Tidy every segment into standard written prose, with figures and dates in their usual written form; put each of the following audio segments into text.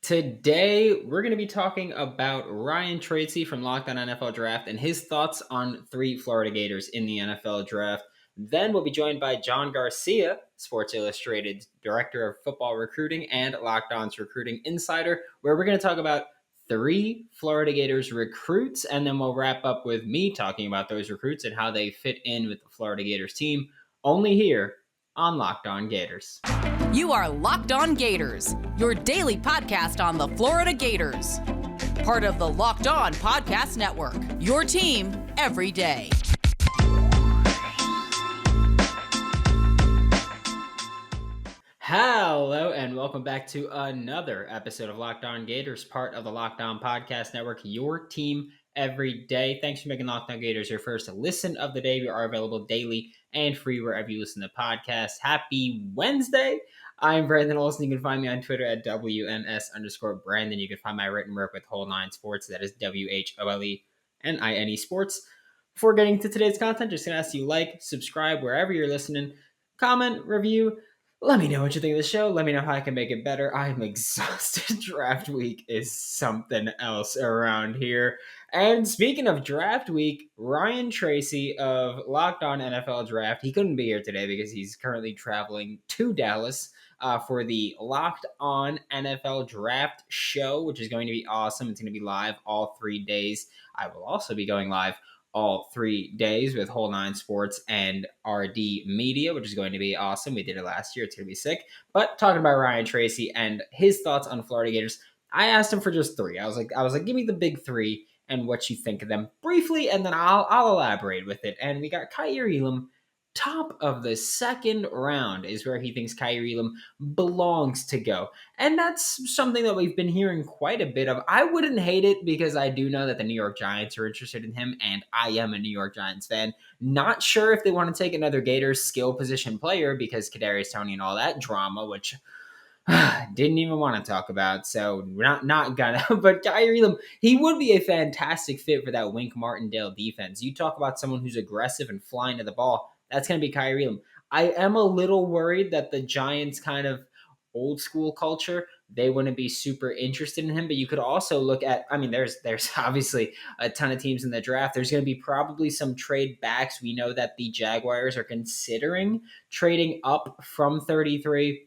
Today, we're going to be talking about Ryan Tracy from Locked On NFL Draft and his thoughts on 3 Florida Gators in the NFL Draft. Then we'll be joined by John Garcia, Sports Illustrated's Director of Football Recruiting and Locked On's Recruiting Insider, where we're going to talk about 3 Florida Gators recruits, and then we'll wrap up with me talking about those recruits and how they fit in with the Florida Gators team, only here on Locked On Gators. You are Locked On Gators, your daily podcast on the Florida Gators. Part of the Locked On Podcast Network, your team every day. Hello and welcome back to another episode of Locked On Gators, part of the Locked On Podcast Network, your team every day. Thanks for making Locked On Gators your first listen of the day. We are available daily and free wherever you listen to podcasts. Happy Wednesday. I'm Brandon Olson. You can find me on Twitter at WNS_Brandon. You can find my written work with Whole Nine Sports. That is WHOLENINE Sports. Before getting to today's content, just going to ask you like, subscribe wherever you're listening, comment, review. Let me know what you think of the show. Let me know how I can make it better. I'm exhausted. Draft week is something else around here. And speaking of draft week, Ryan Tracy of Locked On NFL Draft, he couldn't be here today because he's currently traveling to Dallas for the Locked On NFL Draft show, which is going to be awesome. It's going to be live all 3 days. I will also be going live all 3 days with Whole Nine Sports and RD Media, which is going to be awesome. We did it last year. It's going to be sick. But talking about Ryan Tracy and his thoughts on Florida Gators, I asked him for just 3. I was like, give me the big 3 and what you think of them briefly, and then I'll elaborate with it. And we got Kaiir Elam, top of the second round is where he thinks Kaiir Elam belongs to go. And that's something that we've been hearing quite a bit of. I wouldn't hate it because I do know that the New York Giants are interested in him, and I am a New York Giants fan. Not sure if they want to take another Gators skill position player because Kadarius Toney and all that drama, which didn't even want to talk about, so not gonna. But Kaiir Elam, he would be a fantastic fit for that Wink Martindale defense. You talk about someone who's aggressive and flying to the ball, that's going to be Kaiir Elam. I am a little worried that the Giants kind of old school culture, they wouldn't be super interested in him, but you could also look at, there's obviously a ton of teams in the draft. There's going to be probably some trade backs. We know that the Jaguars are considering trading up from 33.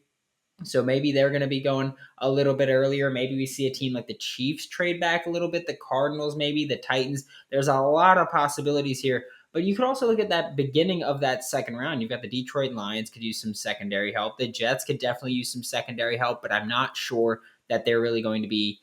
So maybe they're going to be going a little bit earlier. Maybe we see a team like the Chiefs trade back a little bit, the Cardinals, maybe the Titans. There's a lot of possibilities here. But you could also look at that beginning of that second round. You've got the Detroit Lions could use some secondary help. The Jets could definitely use some secondary help, but I'm not sure that they're really going to be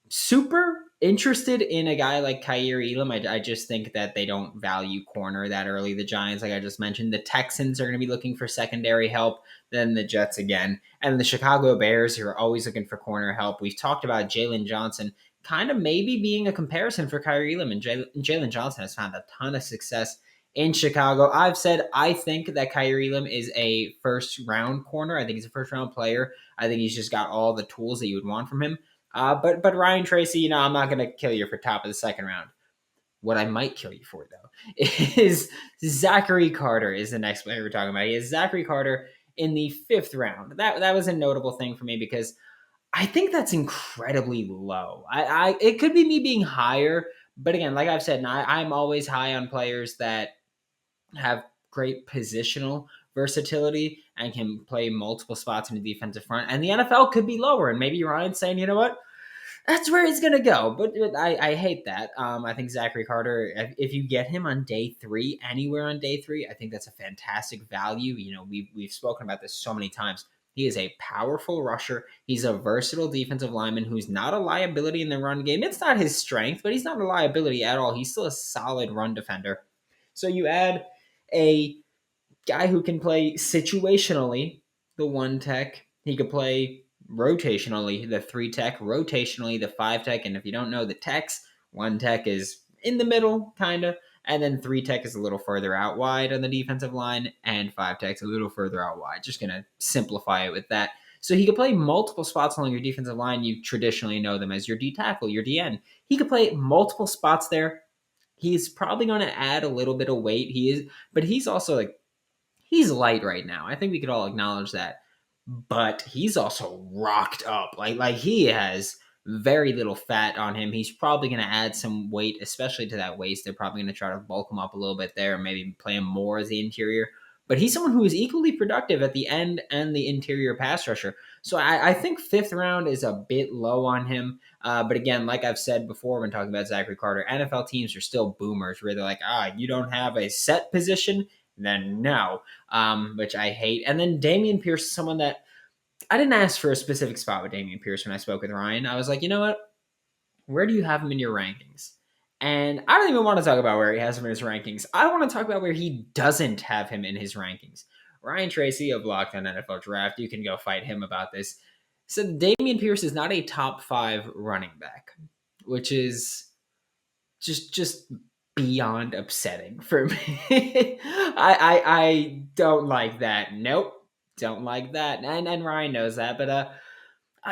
super interested in a guy like Kaiir Elam. I just think that they don't value corner that early. The Giants, like I just mentioned, the Texans are going to be looking for secondary help, then the Jets again, and the Chicago Bears, who are always looking for corner help. We've talked about Jalen Johnson kind of maybe being a comparison for Kaiir Elam, and Jalen Johnson has found a ton of success in Chicago. I've said I think that Kaiir Elam is a first-round corner. I think he's a first-round player. I think he's just got all the tools that you would want from him. But Ryan Tracy, I'm not going to kill you for top of the second round. What I might kill you for, though, is Zachary Carter is the next player we're talking about. He is Zachary Carter in the 5th round. That was a notable thing for me because I think that's incredibly low. It could be me being higher, but again, like I've said, I'm always high on players that have great positional versatility and can play multiple spots in the defensive front. And the NFL could be lower, and maybe Ryan's saying, you know what? That's where he's going to go. But I hate that. I think Zachary Carter, if you get him on day 3, anywhere on day 3, I think that's a fantastic value. We've spoken about this so many times. He is a powerful rusher. He's a versatile defensive lineman who's not a liability in the run game. It's not his strength, but he's not a liability at all. He's still a solid run defender. So you add a guy who can play situationally, the 1 tech. He could play rotationally, the 3 tech, rotationally, the 5 tech. And if you don't know the techs, 1 tech is in the middle, kind of. And then 3 tech is a little further out wide on the defensive line, and 5 tech's a little further out wide. Just going to simplify it with that. So he could play multiple spots along your defensive line. You traditionally know them as your D tackle, your DN. He could play multiple spots there. He's probably going to add a little bit of weight. But he's also he's light right now. I think we could all acknowledge that. but he's also rocked up. Like he has very little fat on him. He's probably going to add some weight, especially to that waist. They're probably going to try to bulk him up a little bit there, maybe play him more as the interior. But he's someone who is equally productive at the end and the interior pass rusher. So I think fifth round is a bit low on him. But again, like I've said before when talking about Zachary Carter, NFL teams are still boomers where they're like, you don't have a set position? Then no, which I hate. And then Damien Pierce is someone that I didn't ask for a specific spot with Damien Pierce when I spoke with Ryan. I was like, you know what? Where do you have him in your rankings? And I don't even want to talk about where he has him in his rankings. I want to talk about where he doesn't have him in his rankings. Ryan Tracy of Locked On NFL Draft, you can go fight him about this. So Damien Pierce is not a top 5 running back, which is just beyond upsetting for me. I don't like that. Nope, don't like that. And Ryan knows that, but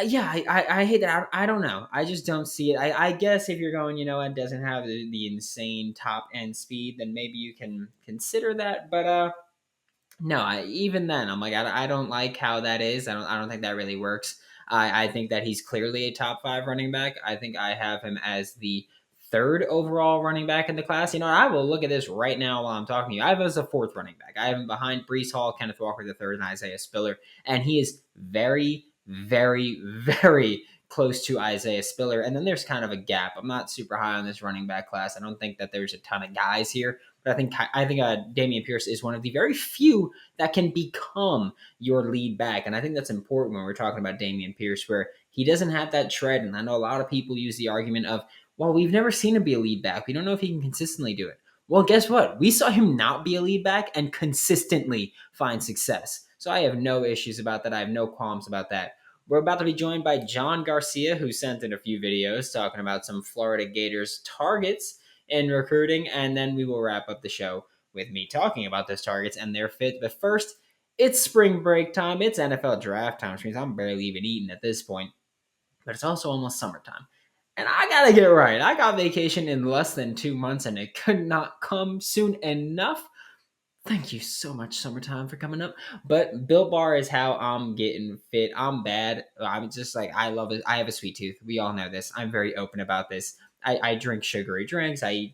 yeah, I hate that. I don't know. I just don't see it. I guess if you're going, it doesn't have the insane top end speed, then maybe you can consider that. But no, even then, I'm like, I don't like how that is. I don't think that really works. I think that he's clearly a top 5 running back. I think I have him as the 3rd overall running back in the class. I will look at this right now while I'm talking to you. I have him as a 4th running back. I have him behind Breece Hall, Kenneth Walker III, and Isaiah Spiller. And he is very, very, very close to Isaiah Spiller. And then there's kind of a gap. I'm not super high on this running back class. I don't think that there's a ton of guys here. But I think Damien Pierce is one of the very few that can become your lead back. And I think that's important when we're talking about Damien Pierce, where he doesn't have that tread. And I know a lot of people use the argument of, well, we've never seen him be a lead back. We don't know if he can consistently do it. Well, guess what? We saw him not be a lead back and consistently find success. So I have no issues about that. I have no qualms about that. We're about to be joined by John Garcia, who sent in a few videos talking about some Florida Gators targets in recruiting, and then we will wrap up the show with me talking about those targets and their fit. But first, it's spring break time. It's NFL draft time, which means I'm barely even eating at this point. But it's also almost summertime. And I gotta get right. I got vacation in less than 2 months, and it could not come soon enough. Thank you so much, summertime, for coming up. But Built Bar is how I'm getting fit. I'm bad. I'm just like, I love it. I have a sweet tooth. We all know this. I'm very open about this. I drink sugary drinks. I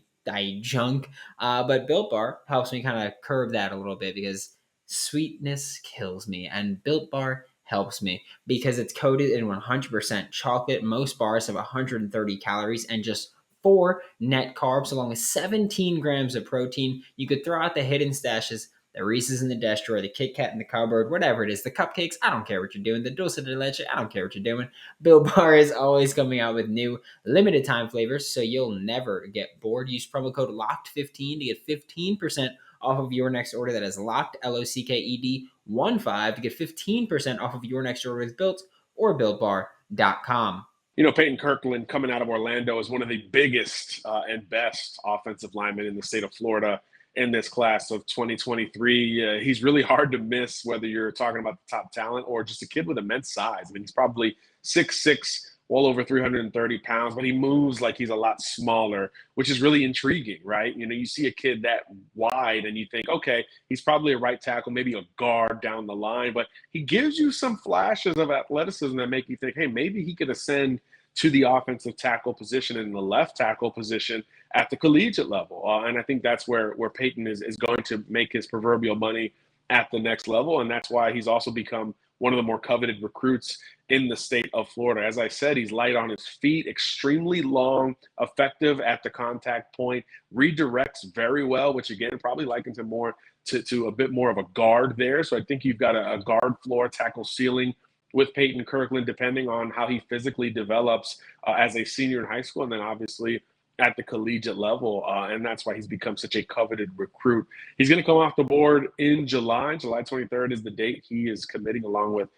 junk. But Built Bar helps me kind of curb that a little bit because sweetness kills me. And Built Bar helps me because it's coated in 100% chocolate. Most bars have 130 calories and just 4 net carbs, along with 17 grams of protein. You could throw out the hidden stashes, the Reese's in the desk drawer, the Kit Kat in the cupboard, whatever it is, the cupcakes, I don't care what you're doing, the dulce de leche, I don't care what you're doing. Built Bar is always coming out with new limited time flavors, so you'll never get bored. Use promo code LOCKED15 to get 15% off of your next order. That is locked, LOCKED 15 to get 15% off of your next order with Built or BuiltBar.com. Peyton Kirkland coming out of Orlando is one of the biggest and best offensive linemen in the state of Florida in this class of 2023. He's really hard to miss, whether you're talking about the top talent or just a kid with immense size. I mean, he's probably 6'6", well over 330 pounds, but he moves like he's a lot smaller, which is really intriguing, right? You see a kid that wide and you think, okay, he's probably a right tackle, maybe a guard down the line, but he gives you some flashes of athleticism that make you think, hey, maybe he could ascend to the offensive tackle position and the left tackle position at the collegiate level. And I think that's where Peyton is going to make his proverbial money at the next level. And that's why he's also become one of the more coveted recruits in the state of Florida. As I said, he's light on his feet, extremely long, effective at the contact point, redirects very well, which again, probably likens him more to a bit more of a guard there. So I think you've got a guard floor, tackle ceiling with Peyton Kirkland, depending on how he physically develops as a senior in high school, and then obviously at the collegiate level, and that's why he's become such a coveted recruit. He's going to come off the board in July. July 23rd is the date he is committing, along with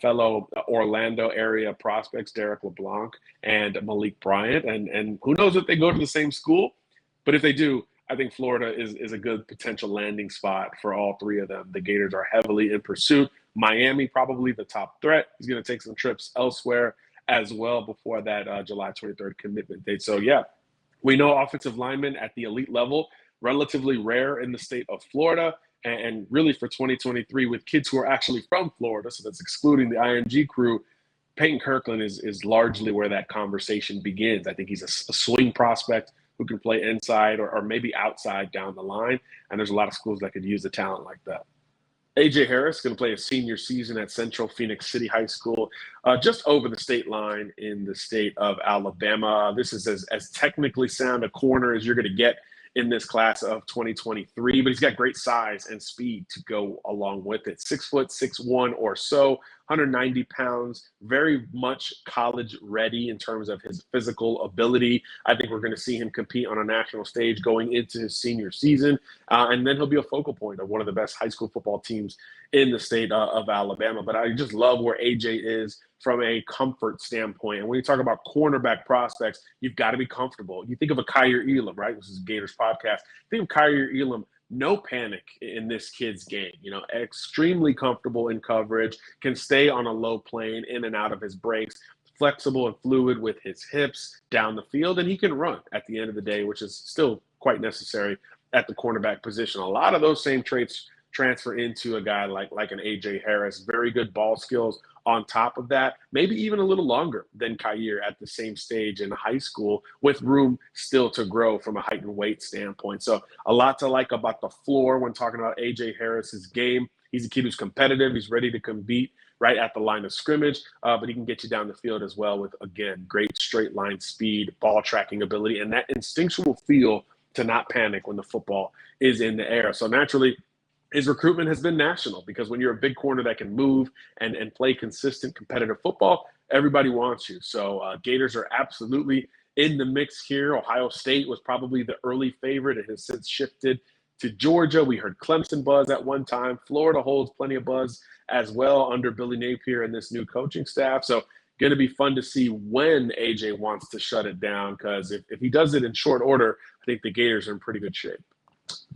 fellow Orlando area prospects Derek LeBlanc and Malik Bryant. And who knows if they go to the same school, but if they do, I think Florida is a good potential landing spot for all three of them. The Gators are heavily in pursuit. Miami, probably the top threat. He's going to take some trips elsewhere as well before that July 23rd commitment date. So, yeah, we know offensive linemen at the elite level, relatively rare in the state of Florida. And really for 2023 with kids who are actually from Florida, so that's excluding the IMG crew, Peyton Kirkland is largely where that conversation begins. I think he's a swing prospect who can play inside or maybe outside down the line. And there's a lot of schools that could use a talent like that. AJ Harris going to play a senior season at Central Phoenix City High School, just over the state line in the state of Alabama. This is as technically sound a corner as you're going to get in this class of 2023, but he's got great size and speed to go along with it. 6', 6'1" or so, 190 pounds, very much college ready in terms of his physical ability. I think we're going to see him compete on a national stage going into his senior season, and then he'll be a focal point of one of the best high school football teams in the state of Alabama. But I just love where AJ is from a comfort standpoint. And when you talk about cornerback prospects, you've got to be comfortable. You think of a Kaiir Elam, right? This is Gators podcast. Think of Kaiir Elam. No panic in this kid's game. Extremely comfortable in coverage, can stay on a low plane in and out of his breaks, flexible and fluid with his hips down the field, and he can run at the end of the day, which is still quite necessary at the cornerback position. A lot of those same traits transfer into a guy like an AJ Harris. Very good ball skills on top of that, maybe even a little longer than Kaiir at the same stage in high school, with room still to grow from a height and weight standpoint. So a lot to like about the floor when talking about AJ Harris's game. He's a kid who's competitive. He's ready to compete right at the line of scrimmage, but he can get you down the field as well with, again, great straight line speed, ball tracking ability, and that instinctual feel to not panic when the football is in the air. So naturally, his recruitment has been national, because when you're a big corner that can move and play consistent competitive football, everybody wants you. So Gators are absolutely in the mix here. Ohio State was probably the early favorite. It has since shifted to Georgia. We heard Clemson buzz at one time. Florida holds plenty of buzz as well under Billy Napier and this new coaching staff. So going to be fun to see when AJ wants to shut it down, because if he does it in short order, I think the Gators are in pretty good shape.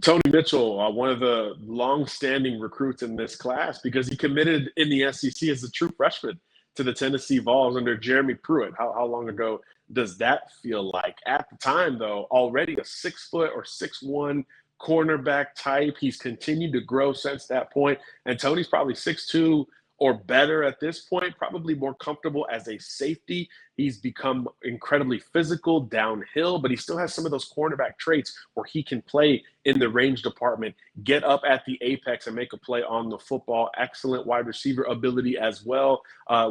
Tony Mitchell, one of the long-standing recruits in this class, because he committed in the SEC as a true freshman to the Tennessee Vols under Jeremy Pruitt. How long ago does that feel like? At the time, though, already a 6 foot or 6'1" cornerback type. He's continued to grow since that point, and Tony's probably 6'2" or better at this point, probably more comfortable as a safety. He's become incredibly physical downhill, but he still has some of those cornerback traits where he can play in the range department, get up at the apex and make a play on the football. Excellent wide receiver ability as well,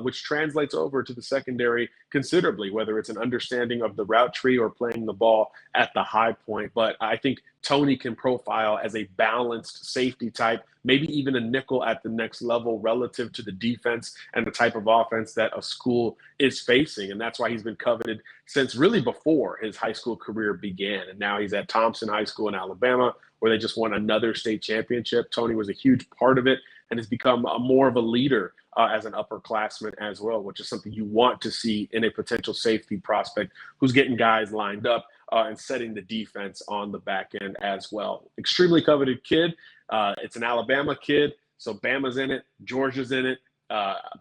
which translates over to the secondary considerably, whether it's an understanding of the route tree or playing the ball at the high point. But I think Tony can profile as a balanced safety type, maybe even a nickel at the next level relative to the defense and the type of offense that a school is facing. And that's why he's been coveted since really before his high school career began. And now he's at Thompson High School in Alabama, where they just won another state championship. Tony was a huge part of it and has become more of a leader as an upperclassman as well, which is something you want to see in a potential safety prospect who's getting guys lined up and setting the defense on the back end as well. Extremely coveted kid. It's an Alabama kid, so Bama's in it, Georgia's in it.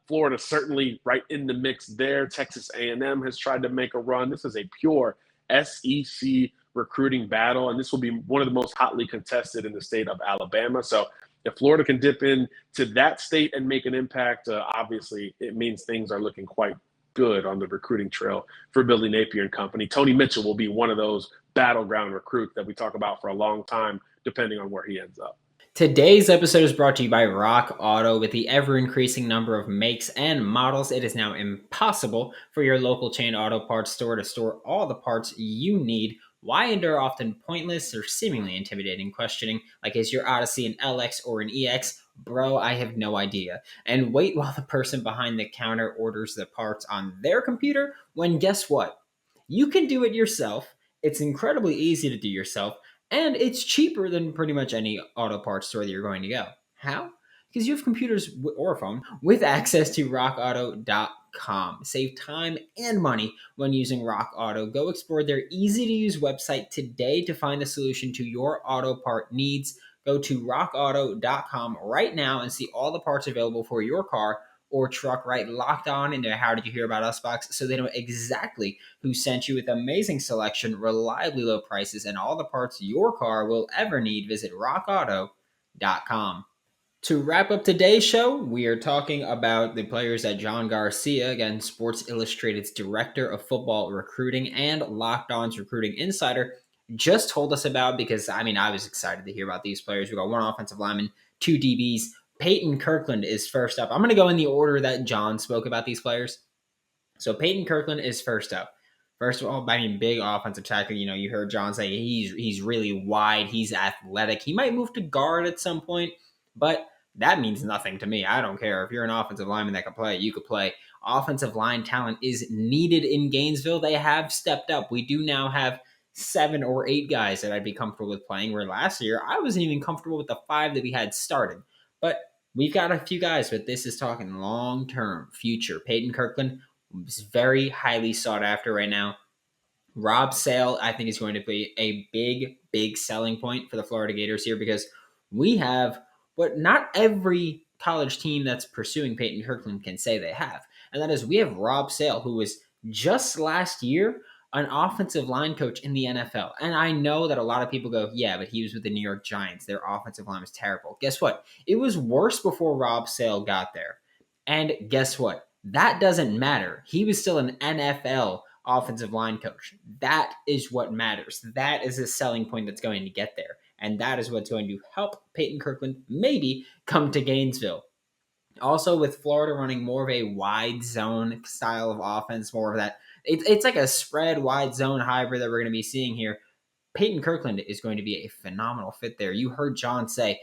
Florida certainly right in the mix there. Texas A&M has tried to make a run. This is a pure SEC recruiting battle, and this will be one of the most hotly contested in the state of Alabama. So if Florida can dip into that state and make an impact, obviously it means things are looking quite good on the recruiting trail for Billy Napier and company. Tony Mitchell will be one of those battleground recruits that we talk about for a long time, depending on where he ends up. Today's episode is brought to you by Rock Auto. With the ever-increasing number of makes and models, it is now impossible for your local chain auto parts store to store all the parts you need. Why endure often pointless or seemingly intimidating questioning, like is your Odyssey an LX or an EX? Bro, I have no idea. And wait while the person behind the counter orders the parts on their computer, when guess what? You can do it yourself. It's incredibly easy to do yourself. And it's cheaper than pretty much any auto parts store that you're going to go. How? Because you have computers or a phone with access to rockauto.com. Save time and money when using Rock Auto. Go explore their easy-to-use website today to find the solution to your auto part needs. Go to rockauto.com right now and see all the parts available for your car or truck right locked on in their How Did You Hear About Us box, so they know exactly who sent you, with amazing selection, reliably low prices, and all the parts your car will ever need. Visit rockauto.com. BetOnline.com. To wrap up today's show, we are talking about the players that John Garcia, again, Sports Illustrated's Director of Football Recruiting and Locked On's Recruiting Insider, just told us about, because, I was excited to hear about these players. We got one offensive lineman, two DBs. Peyton Kirkland is first up. I'm going to go in the order that John spoke about these players. So Peyton Kirkland is first up. First of all, big offensive tackle. You heard John say he's really wide. He's athletic. He might move to guard at some point, but that means nothing to me. I don't care. If you're an offensive lineman that can play, you could play. Offensive line talent is needed in Gainesville. They have stepped up. We do now have 7 or 8 guys that I'd be comfortable with playing, where last year I wasn't even comfortable with the 5 that we had starting. But we've got a few guys, but this is talking long-term future. Peyton Kirkland is very highly sought after right now. Rob Sale, I think, is going to be a big selling point for the Florida Gators here, because we have what not every college team that's pursuing Peyton Kirkland can say they have. And that is, we have Rob Sale, who was just last year an offensive line coach in the NFL. And I know that a lot of people go, yeah, but he was with the New York Giants. Their offensive line was terrible. Guess what? It was worse before Rob Sale got there. And guess what? That doesn't matter. He was still an NFL offensive line coach. That is what matters. That is a selling point that's going to get there. And that is what's going to help Peyton Kirkland maybe come to Gainesville. Also, with Florida running more of a wide zone style of offense, more of that, it's like a spread wide zone hybrid that we're going to be seeing here. Peyton Kirkland is going to be a phenomenal fit there. You heard John say,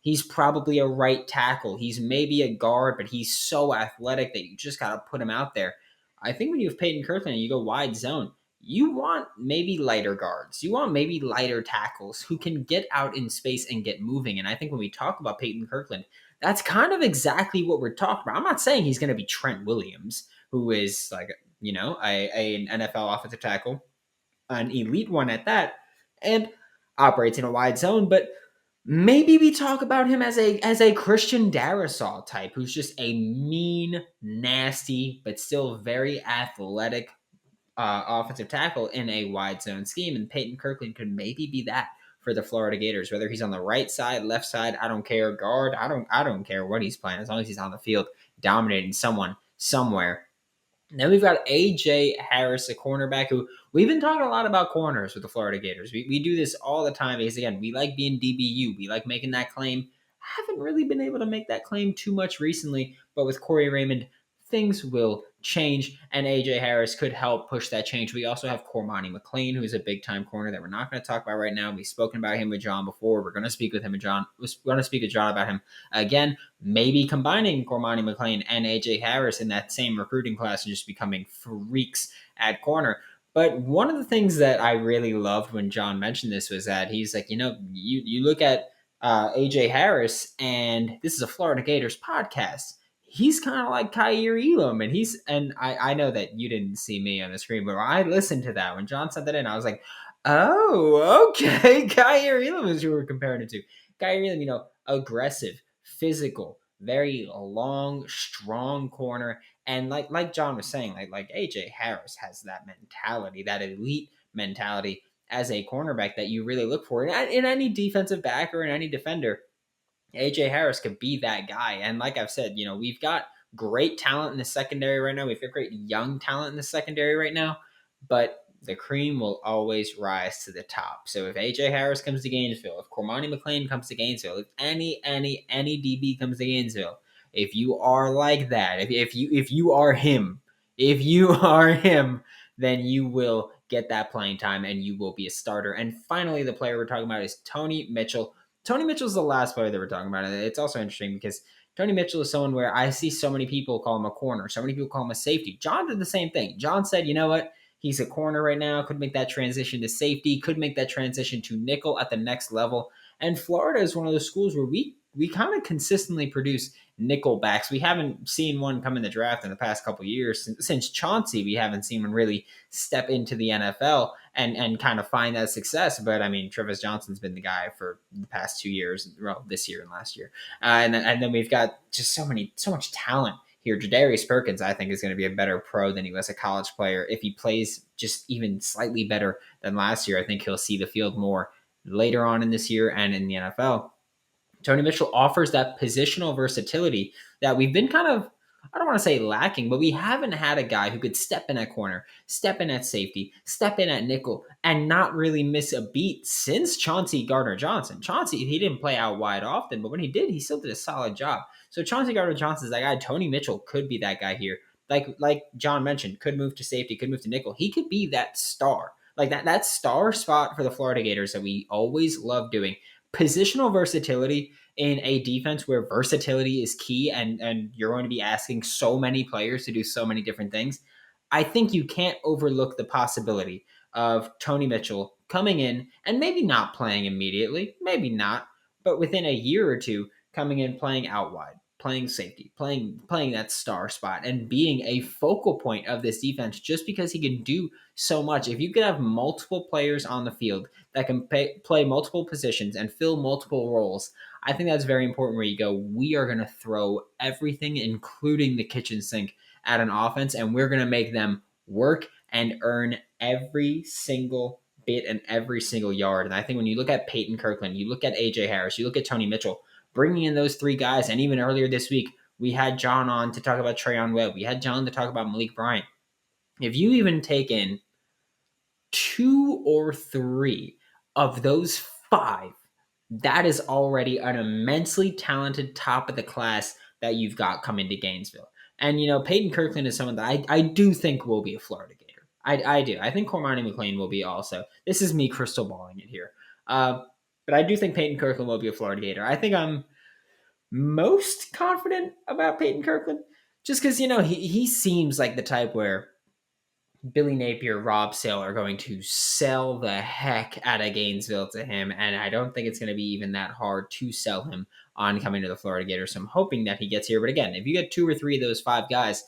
he's probably a right tackle. He's maybe a guard, but he's so athletic that you just got to put him out there. I think when you have Peyton Kirkland and you go wide zone, you want maybe lighter guards. You want maybe lighter tackles who can get out in space and get moving. And I think when we talk about Peyton Kirkland, that's kind of exactly what we're talking about. I'm not saying he's going to be Trent Williams, who is like, an NFL offensive tackle, an elite one at that, and operates in a wide zone, but maybe we talk about him as a Christian Darrisaw type, who's just a mean, nasty, but still very athletic offensive tackle in a wide zone scheme. And Peyton Kirkland could maybe be that for the Florida Gators, whether he's on the right side, left side, I don't care, guard, I don't care what he's playing, as long as he's on the field dominating someone somewhere. Then we've got A.J. Harris, a cornerback, who we've been talking a lot about corners with the Florida Gators. We do this all the time because, again, we like being DBU. We like making that claim. Haven't really been able to make that claim too much recently, but with Corey Raymond, things will change, and A.J. Harris could help push that change. We also have Cormani McLean, who is a big-time corner that we're not going to talk about right now. We've spoken about him with John before. We're going to speak with him with John. We're going to speak with John about him again. Maybe combining Cormani McLean and A.J. Harris in that same recruiting class and just becoming freaks at corner. But one of the things that I really loved when John mentioned this was that he's like, you look at A.J. Harris, and this is a Florida Gators podcast. He's kind of like Kaiir Elam, and I know that you didn't see me on the screen, but I listened to that when John sent that in. I was like, oh, okay, Kaiir Elam is who we're comparing it to. Kaiir Elam, aggressive, physical, very long, strong corner, and like John was saying, like AJ Harris has that mentality, that elite mentality as a cornerback that you really look for in any defensive back or in any defender. AJ Harris could be that guy. And like I've said, we've got great talent in the secondary right now. We've got great young talent in the secondary right now, but the cream will always rise to the top. So if AJ Harris comes to Gainesville, if Cormani McLean comes to Gainesville, if any DB comes to Gainesville, if you are like that, if you are him, then you will get that playing time and you will be a starter. And finally, the player we're talking about is Tony Mitchell. Tony Mitchell's the last player that we're talking about. And it's also interesting because Tony Mitchell is someone where I see so many people call him a corner. So many people call him a safety. John did the same thing. John said, you know what? He's a corner right now. Could make that transition to safety. Could make that transition to nickel at the next level. And Florida is one of those schools where we kind of consistently produce nickel backs. We haven't seen one come in the draft in the past couple of years. Since Chauncey, we haven't seen one really step into the NFL and kind of find that success. But I mean, Travis Johnson's been the guy for the past 2 years, well, this year and last year. And then we've got just so much talent here. Jadarius Perkins, I think, is going to be a better pro than he was a college player. If he plays just even slightly better than last year, I think he'll see the field more later on in this year and in the NFL. Tony Mitchell offers that positional versatility that we've been kind of, I don't want to say lacking, but we haven't had a guy who could step in at corner, step in at safety, step in at nickel, and not really miss a beat since Chauncey Gardner-Johnson. Chauncey, he didn't play out wide often, but when he did, he still did a solid job. So Chauncey Gardner-Johnson is that guy. Tony Mitchell could be that guy here. Like John mentioned, could move to safety, could move to nickel. He could be that star. Like that star spot for the Florida Gators that we always love doing. Positional versatility in a defense where versatility is key and you're going to be asking so many players to do so many different things. I think you can't overlook the possibility of Tony Mitchell coming in and maybe not playing immediately, maybe not, but within a year or two coming in playing out wide, playing safety, playing that star spot and being a focal point of this defense just because he can do so much. If you could have multiple players on the field that can play multiple positions and fill multiple roles, I think that's very important where you go, we are going to throw everything, including the kitchen sink, at an offense, and we're going to make them work and earn every single bit and every single yard. And I think when you look at Peyton Kirkland, you look at AJ Harris, you look at Tony Mitchell, bringing in those three guys, and even earlier this week, we had John on to talk about Treyon Webb. We had John to talk about Malik Bryant. If you even take in 2 or 3 of those 5, that is already an immensely talented top of the class that you've got coming to Gainesville. And, Peyton Kirkland is someone that I do think will be a Florida Gator. I do. I think Cormani McLean will be also. This is me crystal balling it here. But I do think Peyton Kirkland will be a Florida Gator. I think I'm most confident about Peyton Kirkland just because, he seems like the type where Billy Napier, Rob Sale are going to sell the heck out of Gainesville to him, and I don't think it's going to be even that hard to sell him on coming to the Florida Gators. So I'm hoping that he gets here. But again, if you get 2 or 3 of those 5 guys,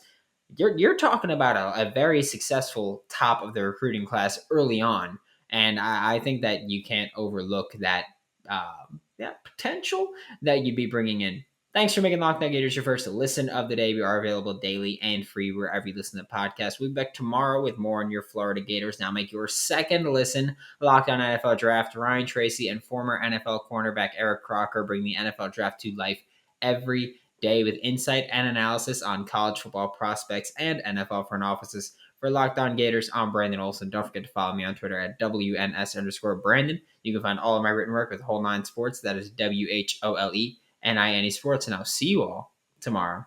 you're talking about a very successful top of the recruiting class early on, and I think that you can't overlook that potential that you'd be bringing in. Thanks for making Locked On Gators your first listen of the day. We are available daily and free wherever you listen to podcasts. We'll be back tomorrow with more on your Florida Gators. Now make your second listen Locked On NFL Draft. Ryan Tracy and former NFL cornerback Eric Crocker bring the NFL Draft to life every day with insight and analysis on college football prospects and NFL front offices. For Locked On Gators, I'm Brandon Olson. Don't forget to follow me on Twitter at WNS_Brandon. You can find all of my written work with Whole Nine Sports. That is WHOLENINE Sports. And I'll see you all tomorrow.